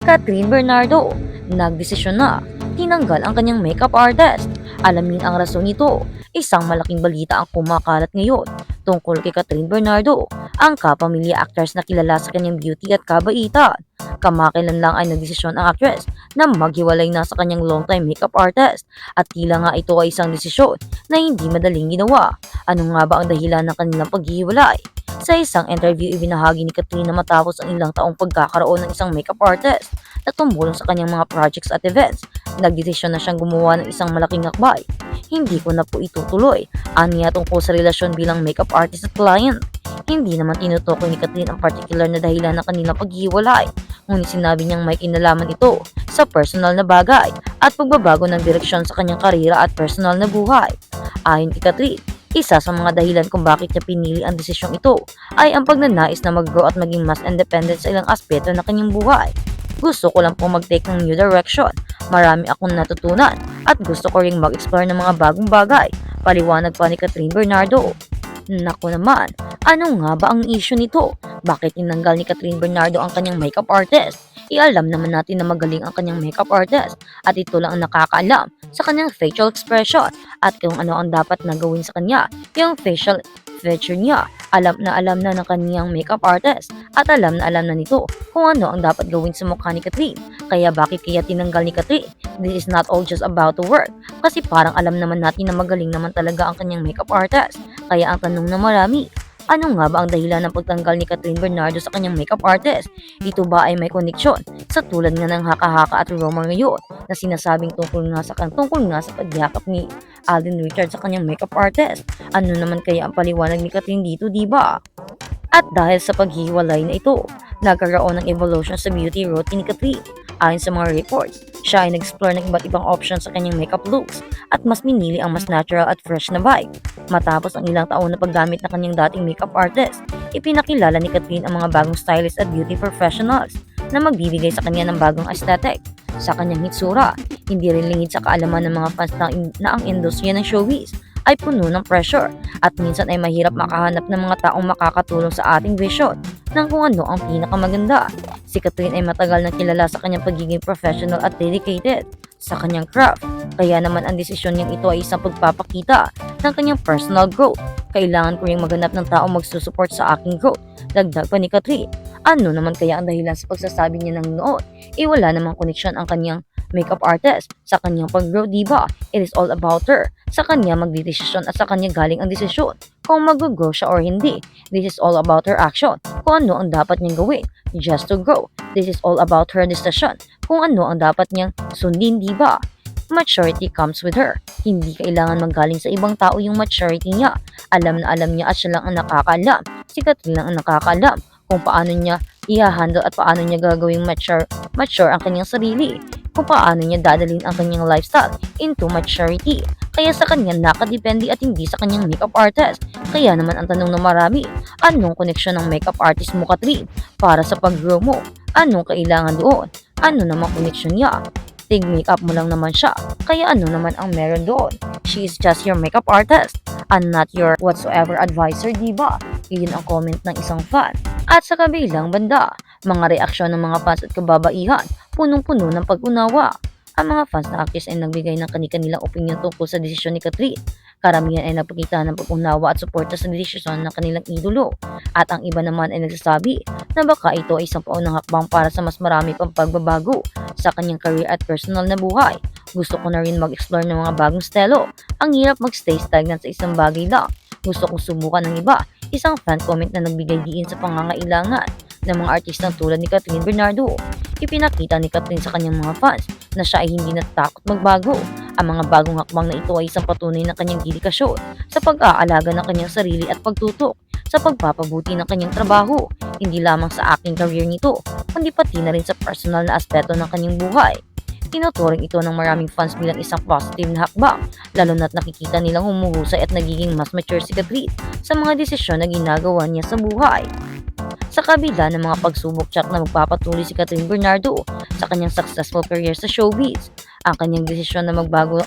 Catherine Bernardo, nagdesisyon na tinanggal ang kanyang makeup artist. Alamin ang rason nito. Isang malaking balita ang kumakalat ngayon tungkol kay Catherine Bernardo, ang kapamilya actress na kilala sa kanyang beauty at kabaitan. Kamakailan lang ay nagdesisyon ang actress na maghiwalay na sa kanyang longtime makeup artist at tila nga ito ay isang desisyon na hindi madaling ginawa. Ano nga ba ang dahilan ng kanilang paghihiwalay? Sa isang interview, ibinahagi ni Katrina matapos ang ilang taong pagkakaroon ng isang makeup artist na tumulong sa kanyang mga projects at events. Nagdesisyon na siyang gumawa ng isang malaking hakbay. Hindi ko na po itutuloy. Aniya tungkol sa relasyon bilang makeup artist at client. Hindi naman tinutukoy ni Katrina ang particular na dahilan ng kanilang paghihiwalay. Ngunit sinabi niyang may kinalaman ito sa personal na bagay at pagbabago ng direksyon sa kanyang karera at personal na buhay. Ayon kay Katrina, isa sa mga dahilan kung bakit niya pinili ang desisyong ito ay ang pagnanais na mag-grow at maging mas independent sa ilang aspeto ng kanyang buhay. Gusto ko lang pong mag-take ng new direction. Marami akong natutunan at gusto ko ring mag-explore ng mga bagong bagay. Paliwanag pa ni Catherine Bernardo. Naku naman, ano nga ba ang issue nito? Bakit tinanggal ni Catherine Bernardo ang kanyang makeup artist? Ialam naman natin na magaling ang kanyang makeup artist at ito lang ang nakakaalam sa kanyang facial expression at kung ano ang dapat na gawin sa kanya, yung facial feature niya. Alam na ng kanyang makeup artist at alam na nito kung ano ang dapat gawin sa mukha ni Catherine. Kaya bakit kaya tinanggal ni Catherine? This is not all just about the work. Kasi parang alam naman natin na magaling naman talaga ang kanyang makeup artist. Kaya ang tanong na marami, ano nga ba ang dahilan ng pagtanggal ni Catherine Bernardo sa kanyang makeup artist? Ito ba ay may koneksyon sa tulad nga ng haka-haka at rumor ngayon na sinasabing tungkol nga sa pagyakap ni Alden Richards sa kanyang makeup artist? Ano naman kaya ang paliwanag ni Catherine dito, diba? At dahil sa paghihiwalay na ito, nagkaroon ng evolution sa beauty routine ni Catherine. Ayon sa mga reports, siya ay nag-explore ng iba't ibang options sa kanyang makeup looks at mas minili ang mas natural at fresh na vibe. Matapos ang ilang taon na paggamit ng kanyang dating makeup artist, ipinakilala ni Catherine ang mga bagong stylist at beauty professionals na magbibigay sa kanya ng bagong aesthetic sa kanyang hitsura. Hindi rin lingid sa kaalaman ng mga fans na ang industriya ng showbiz ay puno ng pressure at minsan ay mahirap makahanap ng mga taong makakatulong sa ating vision ng kung ano ang pinakamaganda. Si Catherine ay matagal nang kilala sa kanyang pagiging professional at dedicated sa kanyang craft. Kaya naman ang desisyon niyang ito ay isang pagpapakita ng kanyang personal growth. Kailangan ko ring maghanap ng taong magsusupport sa aking growth. Dagdag pa ni Catherine. Ano naman kaya ang dahilan sa pagsasabi niya ng noon? Wala namang koneksyon ang kanyang makeup artist sa kanyang pag-grow, diba? It is all about her. Sa kanya magdidesisyon at sa kanya galing ang desisyon kung mag-grow siya or hindi. This is all about her action, kung ano ang dapat niyang gawin just to grow. This is all about her decision, kung ano ang dapat niyang sundin, diba? Maturity comes with her. Hindi kailangan manggaling sa ibang tao yung maturity niya. Alam na alam niya at siya lang ang nakakaalam. Si Catherine lang ang nakakaalam kung paano niya i-handle at paano niya gagawing mature ang kanyang sarili. Kung paano niya dadalhin ang kanyang lifestyle into maturity. Kaya sa kanya nakadepende at hindi sa kanyang makeup artist. Kaya naman ang tanong ng marami, anong koneksyon ng makeup artist mo, Catherine, para sa pag-grow mo? Anong kailangan doon? Ano namang koneksyon niya? Tig-makeup mo lang naman siya, kaya ano naman ang meron doon? She is just your makeup artist and not your whatsoever advisor, diba? Iyon ang comment ng isang fan. At sa kabilang banda, mga reaksyon ng mga fans at kababaihan, punong-puno ng pag-unawa. Ang mga fans na actress ay nagbigay ng kani-kanilang opinion tungkol sa desisyon ni Catherine. Karamihan ay nagpakita ng pag-unawa at suporta sa desisyon ng kanilang idolo. At ang iba naman ay nagsasabi na baka ito ay isang paunang hakbang para sa mas marami pang pagbabago sa kanyang career at personal na buhay. Gusto ko na rin mag-explore ng mga bagong stelo. Ang hirap mag-stay stagnant sa isang bagay lang. Gusto kong subukan ng iba. Isang fan comment na nagbigay diin sa pangangailangan ng mga artistang tulad ni Catherine Bernardo. Ipinakita ni Catherine sa kanyang mga fans na siya ay hindi natatakot magbago. Ang mga bagong hakbang na ito ay isang patunay ng kanyang dedikasyon sa pag-aalaga ng kanyang sarili at pagtutok sa pagpapabuti ng kanyang trabaho. Hindi lamang sa aking career nito, kundi pati na rin sa personal na aspeto ng kanyang buhay. Tinuturing ito ng maraming fans bilang isang positive na hakbang, lalo na't nakikita nilang humuhusay at nagiging mas mature si Catherine sa mga desisyon na ginagawa niya sa buhay. Sa kabila ng mga pagsubok tsak na magpapatuloy si Catherine Bernardo sa kanyang successful career sa showbiz, ang kanyang desisyon na magbago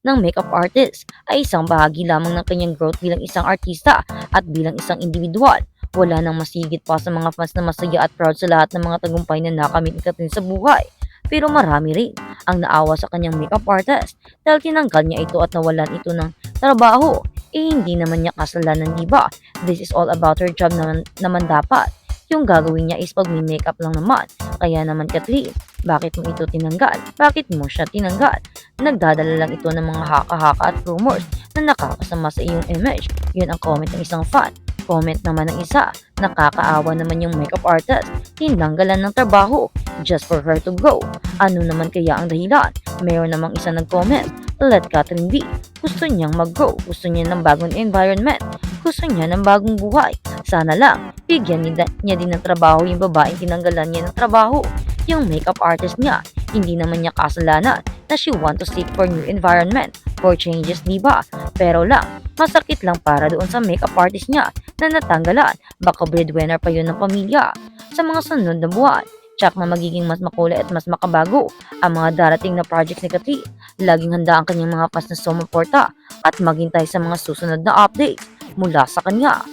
ng makeup artist ay isang bahagi lamang ng kanyang growth bilang isang artista at bilang isang individual. Wala nang masigit pa sa mga fans na masaya at proud sa lahat ng mga tagumpay na nakamit ni Catherine sa buhay. Pero marami rin ang naawa sa kanyang makeup artist dahil tinanggal niya ito at nawalan ito ng trabaho. Hindi naman niya kasalanan, di ba? This is all about her job naman dapat. Yung gagawin niya is pag-makeup lang naman. Kaya naman Catherine, bakit mo ito tinanggal? Bakit mo siya tinanggal? Nagdadala lang ito ng mga haka-haka at rumors na nakakasama sa iyong image. Yun ang comment ng isang fan. Comment naman ng isa, nakakaawa naman yung makeup artist, tinanggalan ng trabaho just for her to grow. Ano naman kaya ang dahilan? Mayroon namang isa nag-comment, let Catherine be. Gusto niyang mag-grow, gusto niya ng bagong environment, gusto niya ng bagong buhay. Sana lang, bigyan niya din ng trabaho yung babaeng tinanggalan niya ng trabaho. Yung makeup artist niya, hindi naman niya kasalanan na she want to seek for new environment, for changes, di ba? Pero lang, masakit lang para doon sa makeup artist niya na natanggalan. Baka breadwinner pa yun ng pamilya. Sa mga sunod na buwan, tsak na magiging mas makulay at mas makabago ang mga darating na projects ni Catherine. Laging handa ang kanyang mga fans na sumuporta at maghintay sa mga susunod na updates mula sa kanya.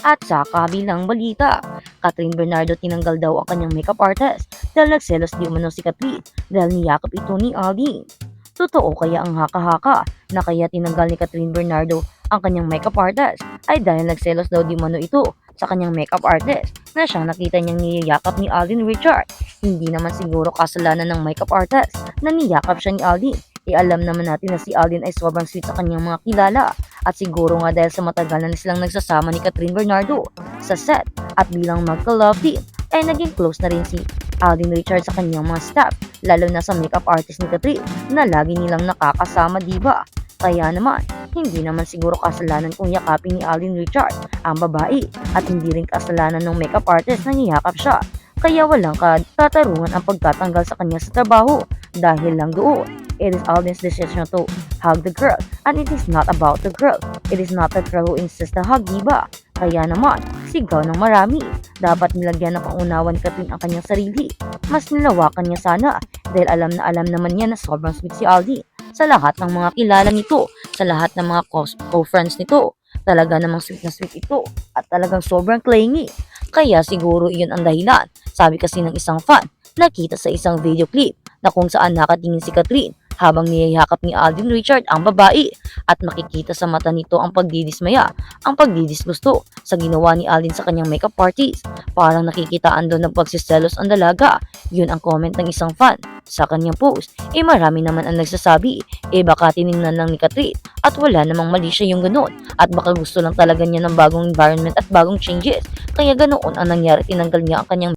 At sa kabilang balita, Catherine Bernardo tinanggal daw ang kanyang makeup artist dahil nagselos di umano si Catherine dahil niyakap ito ni Aldin. Totoo kaya ang haka-haka na kaya tinanggal ni Catherine Bernardo ang kanyang makeup artist ay dahil nagselos daw di umano ito sa kanyang makeup artist na siyang nakita niyang niyayakap ni Alden Richard. Hindi naman siguro kasalanan ng makeup artist na niyakap siya ni Alden. Alam naman natin na si Alden ay sobrang sweet sa kanyang mga kilala at siguro nga dahil sa matagal na silang nagsasama ni Catherine Bernardo sa set at bilang magka-love team ay naging close na rin si Alden Richard sa kanyang mga staff, lalo na sa makeup artist ni Catherine na lagi nilang nakakasama, diba? Kaya naman, hindi naman siguro kasalanan kung yakapin ni Alden Richard ang babae at hindi rin kasalanan ng makeup artist na niyakap siya. Kaya walang katarungan ang pagtatanggal sa kanya sa trabaho dahil lang doon. It is Alden's decision to hug the girl and it is not about the girl. It is not the girl who insists to hug, diba? Kaya naman, sigaw ng marami. Dapat nilagyan ng pangunawan ni Catherine ang kanyang sarili. Mas nilawakan niya sana dahil alam na alam naman niya na sobrang sweet si Alden. Sa lahat ng mga kilala nito, sa lahat ng mga co-friends nito, talaga namang sweet na sweet ito at talagang sobrang clingy. Kaya siguro iyon ang dahilan. Sabi kasi ng isang fan, nakita sa isang video clip na kung saan nakatingin si Catherine habang niyayakap ni Alden Richard ang babae at makikita sa mata nito ang pagdidismaya, ang pagdidisgusto sa ginawa ni Alden sa kanyang makeup artist. Parang nakikitaan doon ng pagsiselos ang dalaga. Yun ang comment ng isang fan sa kanyang post. Marami naman ang nagsasabi, baka tiningnan lang ni Catherine at wala namang mali siya yung ganoon at baka gusto lang talaga niya ng bagong environment at bagong changes. Kaya ganoon ang nangyari, tinanggal niya ang kanyang